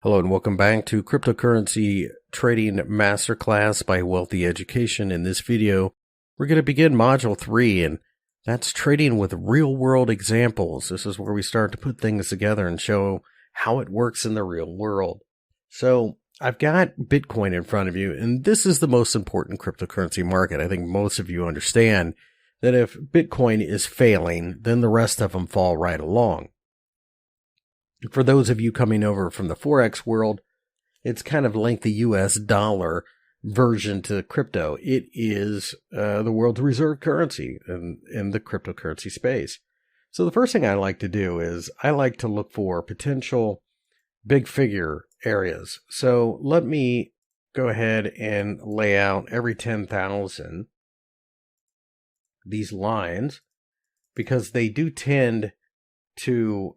Hello and welcome back to Cryptocurrency Trading Masterclass by Wealthy Education. In this video, we're going to begin Module 3, and that's trading with real-world examples. This is where we start to put things together and show how it works in the real world. So I've got Bitcoin in front of you, and this is the most important cryptocurrency market. I think most of you understand that if Bitcoin is failing, then the rest of them fall right along. For those of you coming over from the forex world, it's kind of like the US dollar version to crypto. It is the world's reserve currency in the cryptocurrency space. So the first thing I like to do is I like to look for potential big figure areas. So let me go ahead and lay out every 10,000 these lines, because they do tend to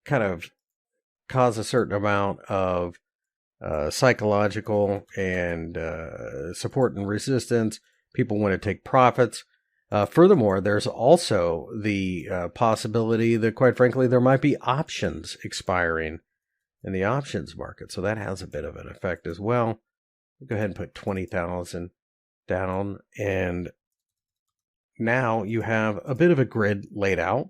kind of cause a certain amount of psychological and support and resistance. People want to take profits. Furthermore, there's also the possibility that, quite frankly, there might be options expiring in the options market. So that has a bit of an effect as well. Go ahead and put 20,000 down. And now you have a bit of a grid laid out.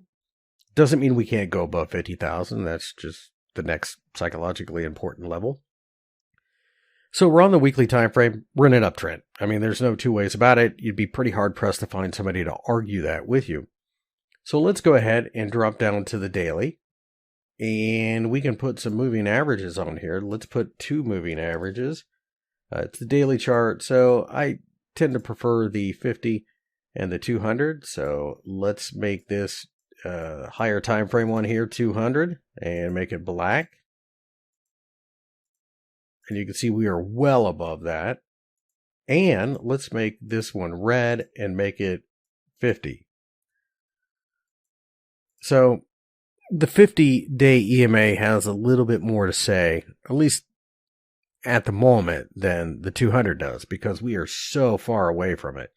Doesn't mean we can't go above 50,000. That's just the next psychologically important level. So we're on the weekly time frame. We're in an uptrend. I mean, there's no two ways about it. You'd be pretty hard pressed to find somebody to argue that with you. So let's go ahead and drop down to the daily. And we can put some moving averages on here. Let's put 2 moving averages. It's the daily chart. So I tend to prefer the 50 and the 200. So let's make this higher time frame one here, 200, and make it black. And you can see we are well above that. And let's make this one red and make it 50. So the 50-day EMA has a little bit more to say, at least at the moment, than the 200 does, because we are so far away from it.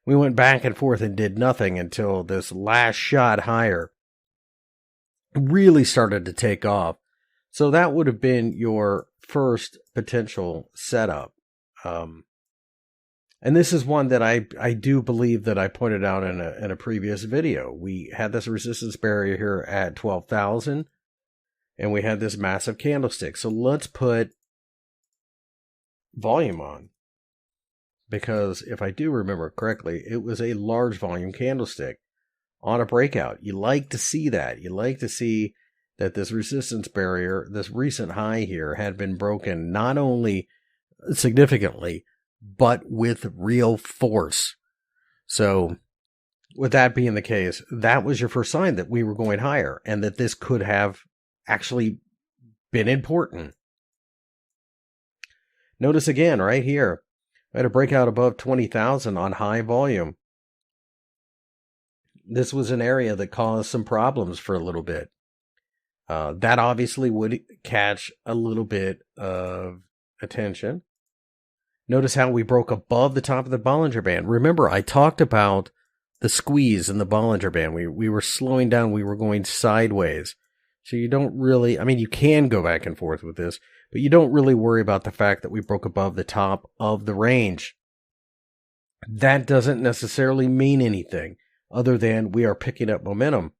We went back and forth and did nothing until this last shot higher really started to take off. So that would have been your first potential setup. And this is one that I do believe that I pointed out in a previous video. We had this resistance barrier here at 12,000, and we had this massive candlestick. So let's put volume on. Because if I do remember correctly, it was a large volume candlestick on a breakout. You like to see that. You like to see that this resistance barrier, this recent high here, had been broken not only significantly, but with real force. So with that being the case, that was your first sign that we were going higher and that this could have actually been important. Notice again right here. I had a breakout above 20,000 on high volume. This was an area that caused some problems for a little bit. That obviously would catch a little bit of attention. Notice how we broke above the top of the Bollinger Band. Remember, I talked about the squeeze in the Bollinger Band. We were slowing down. We were going sideways. So you don't really, I mean, you can go back and forth with this, but you don't really worry about the fact that we broke above the top of the range. That doesn't necessarily mean anything other than we are picking up momentum.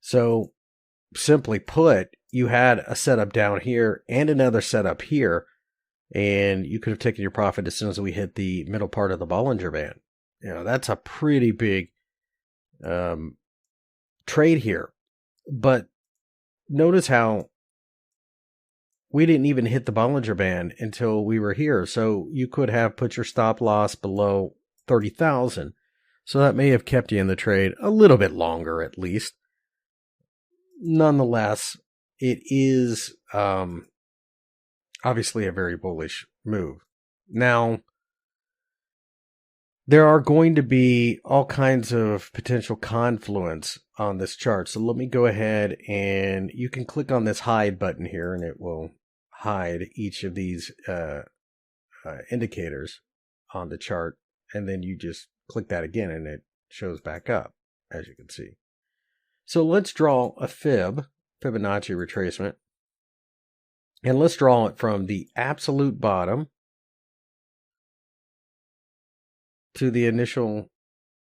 So simply put, you had a setup down here and another setup here, and you could have taken your profit as soon as we hit the middle part of the Bollinger Band. You know, that's a pretty big trade here. But notice how we didn't even hit the Bollinger Band until we were here. So you could have put your stop loss below 30,000. So that may have kept you in the trade a little bit longer, at least. Nonetheless, it is obviously a very bullish move. Now, there are going to be all kinds of potential confluence on this chart. So let me go ahead and you can click on this hide button here and it will hide each of these indicators on the chart. And then you just click that again and it shows back up, as you can see. So let's draw a Fibonacci retracement. And let's draw it from the absolute bottom to the initial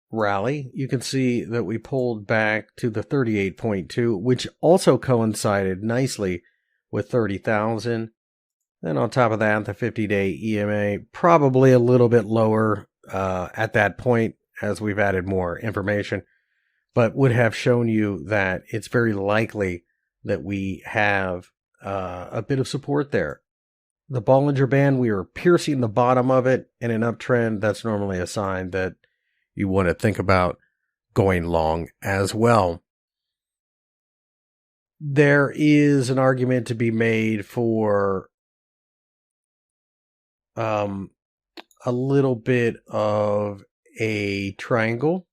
rally. You can see that we pulled back to the 38.2, which also coincided nicely with 30,000. Then on top of that, the 50-day EMA, probably a little bit lower at that point as we've added more information, but would have shown you that it's very likely that we have a bit of support there. The Bollinger Band, we are piercing the bottom of it in an uptrend. That's normally a sign that you want to think about going long as well. There is an argument to be made for a little bit of a triangle.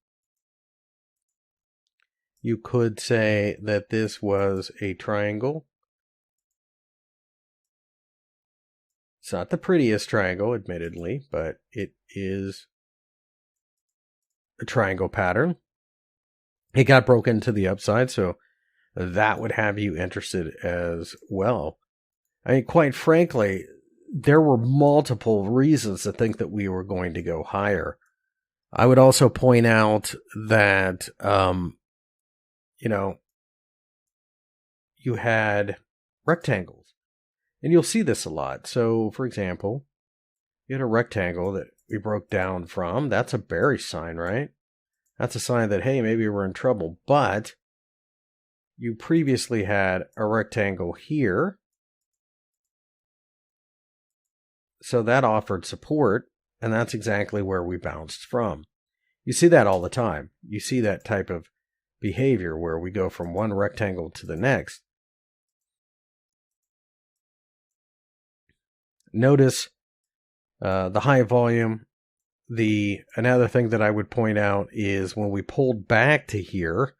You could say that this was a triangle. It's not the prettiest triangle, admittedly, but it is a triangle pattern. It got broken to the upside, so that would have you interested as well. I mean, quite frankly, there were multiple reasons to think that we were going to go higher. I would also point out that, you had rectangles. And you'll see this a lot. So, for example, you had a rectangle that we broke down from. That's a bearish sign, right? That's a sign that, hey, maybe we're in trouble. But you previously had a rectangle here. So that offered support, and that's exactly where we bounced from. You see that all the time. You see that type of behavior where we go from one rectangle to the next. Notice the high volume. Another thing that I would point out is when we pulled back to here,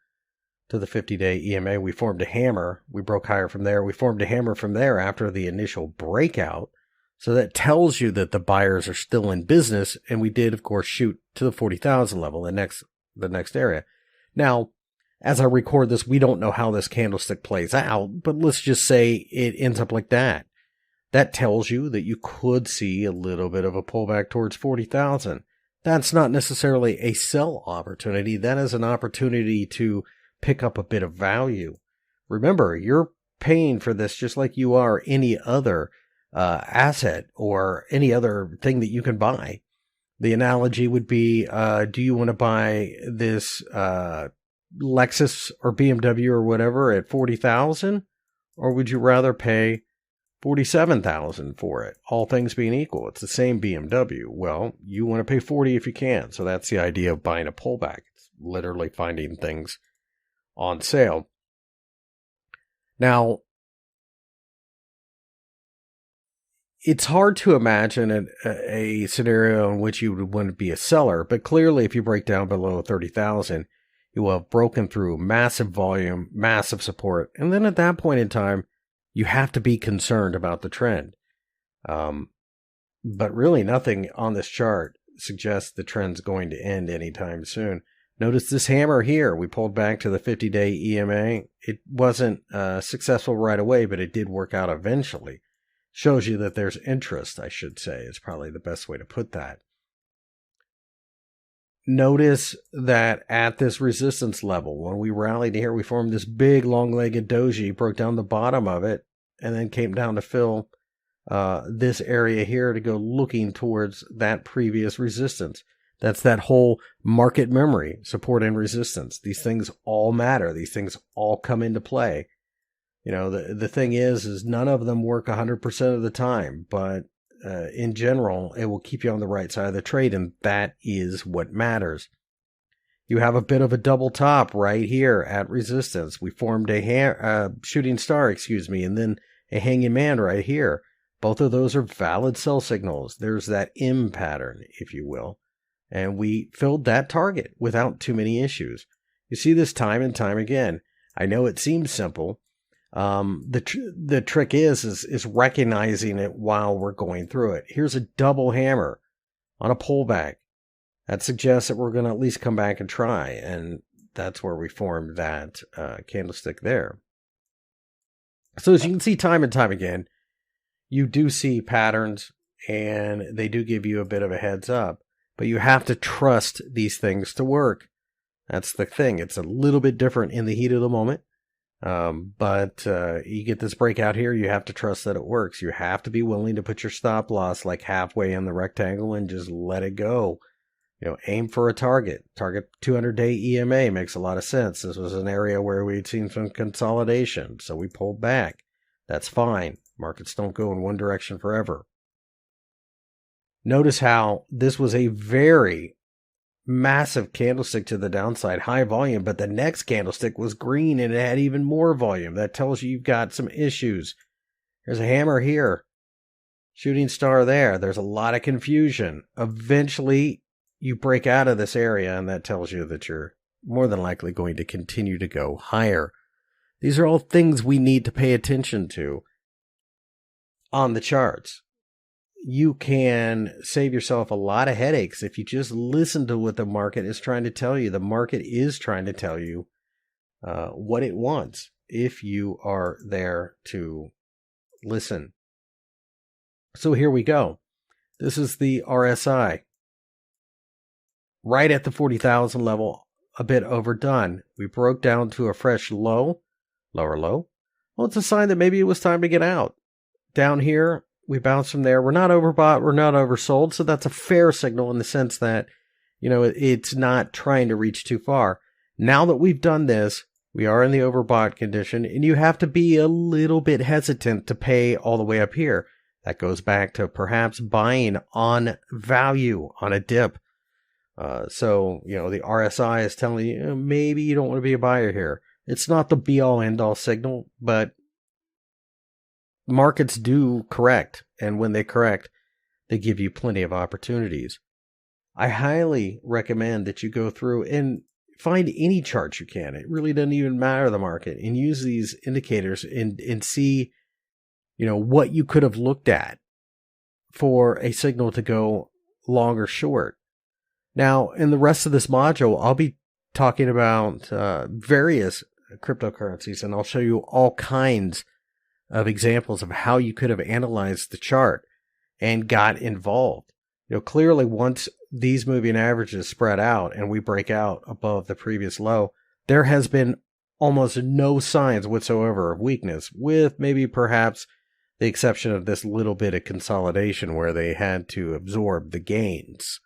to the 50-day EMA, we formed a hammer. We broke higher from there. We formed a hammer from there after the initial breakout. So that tells you that the buyers are still in business, and we did, of course, shoot to the 40,000 level, the next area. Now, as I record this, we don't know how this candlestick plays out, but let's just say it ends up like that. That tells you that you could see a little bit of a pullback towards 40,000. That's not necessarily a sell opportunity. That is an opportunity to pick up a bit of value. Remember, you're paying for this just like you are any other asset or any other thing that you can buy. The analogy would be, do you want to buy this Lexus or BMW or whatever at 40,000, or would you rather pay 47,000 for it? All things being equal, it's the same BMW. Well, you want to pay 40 if you can. So that's the idea of buying a pullback. It's literally finding things on sale. Now, it's hard to imagine a scenario in which you would want to be a seller, but clearly if you break down below 30,000, you will have broken through massive volume, massive support, and then at that point in time, you have to be concerned about the trend. But really nothing on this chart suggests the trend's going to end anytime soon. Notice this hammer here. We pulled back to the 50-day EMA. It wasn't successful right away, but it did work out eventually. Shows you that there's interest, I should say, is probably the best way to put that. Notice that at this resistance level, when we rallied here, we formed this big long-legged doji, broke down the bottom of it, and then came down to fill this area here to go looking towards that previous resistance. That's that whole market memory, support and resistance. These things all matter. These things all come into play. You know, the thing is none of them work 100% of the time, but in general, it will keep you on the right side of the trade, and that is what matters. You have a bit of a double top right here at resistance. We formed a shooting star, and then a hanging man right here. Both of those are valid sell signals. There's that M pattern, if you will, and we filled that target without too many issues. You see this time and time again. I know it seems simple. The trick is recognizing it while we're going through it. Here's a double hammer on a pullback. That suggests that we're going to at least come back and try, and that's where we formed that candlestick there. So as you can see time and time again, you do see patterns and they do give you a bit of a heads up, but you have to trust these things to work. That's the thing. It's a little bit different in the heat of the moment. But you get this breakout here, you have to trust that it works. You have to be willing to put your stop loss like halfway in the rectangle and just let it go. Aim for a target. Target 200-day EMA makes a lot of sense. This was an area where we'd seen some consolidation, so we pulled back. That's fine. Markets don't go in one direction forever. Notice how this was a very massive candlestick to the downside, high volume, but the next candlestick was green and it had even more volume. That tells you you've got some issues. There's a hammer here, shooting star there. There's a lot of confusion. Eventually, you break out of this area, and that tells you that you're more than likely going to continue to go higher. These are all things we need to pay attention to on the charts. You can save yourself a lot of headaches if you just listen to what the market is trying to tell you. The market is trying to tell you what it wants if you are there to listen. So here we go. This is the RSI. Right at the 40,000 level, a bit overdone. We broke down to a fresh low, lower low. Well, it's a sign that maybe it was time to get out. Down here, we bounce from there. We're not overbought. We're not oversold. So that's a fair signal in the sense that, it's not trying to reach too far. Now that we've done this, we are in the overbought condition, and you have to be a little bit hesitant to pay all the way up here. That goes back to perhaps buying on value on a dip. So the RSI is telling you, maybe you don't want to be a buyer here. It's not the be-all, end-all signal, but markets do correct. And when they correct, they give you plenty of opportunities. I highly recommend that you go through and find any chart you can. It really doesn't even matter the market, and use these indicators and see, what you could have looked at for a signal to go long or short. Now, in the rest of this module, I'll be talking about various cryptocurrencies, and I'll show you all kinds of examples of how you could have analyzed the chart and got involved. Clearly, once these moving averages spread out and we break out above the previous low, there has been almost no signs whatsoever of weakness, with maybe perhaps the exception of this little bit of consolidation where they had to absorb the gains.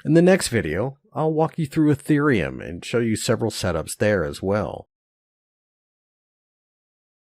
In the next video, I'll walk you through Ethereum and show you several setups there as well.